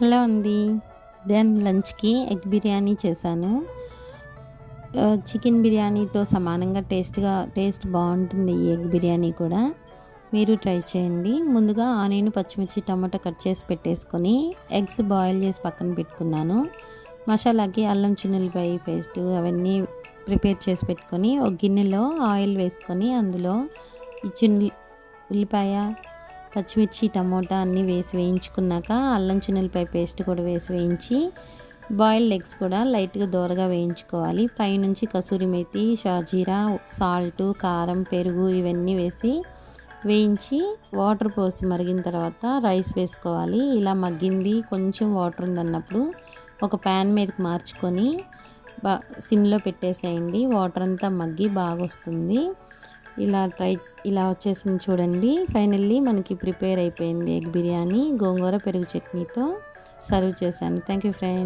Hello అండి. Then లంచ్‌కి egg biryani చేశాను. చికెన్ బిర్యానీతో సమానంగా టేస్ట్ బావుంటుంది ఈ ఎగ్ బిర్యానీ కూడా. మీరు ట్రై చేయండి. ముందుగా ఆనియన్, పచ్చిమిర్చి, టమాటా కట్ చేసి పెట్టేసుకొని ఎగ్స్ బాయిల్ చేసి పక్కన పెట్టుకున్నాను. మసాలాకి అల్లం చిన్నుల్లిపాయ పేస్టు అవన్నీ ప్రిపేర్ చేసి పెట్టుకొని ఒక గిన్నెలో ఆయిల్ వేసుకొని అందులో ఈ ఉల్లిపాయ, పచ్చిమిర్చి, టమోటా అన్నీ వేసి వేయించుకున్నాక అల్లం చిన్నుల్లిపాయ పేస్ట్ కూడా వేసి వేయించి బాయిల్డ్ ఎగ్స్ కూడా లైట్గా దోరగా వేయించుకోవాలి. పైనుంచి కసూరి మేతి, షాజీరా, సాల్టు, కారం, పెరుగు ఇవన్నీ వేసి వేయించి వాటర్ పోసి మరిగిన తర్వాత రైస్ వేసుకోవాలి. ఇలా మగ్గింది కొంచెం వాటర్ ఉందన్నప్పుడు ఒక ప్యాన్ మీదకి మార్చుకొని సిమ్లో పెట్టేసేయండి. వాటర్ అంతా మగ్గి బాగా వస్తుంది. ఇలా వచ్చేసింది చూడండి. ఫైనల్లీ మనకి ప్రిపేర్ అయిపోయింది ఎగ్ బిర్యానీ. గోంగూర పెరుగు చట్నీతో సర్వ్ చేశాను. Thank you friends.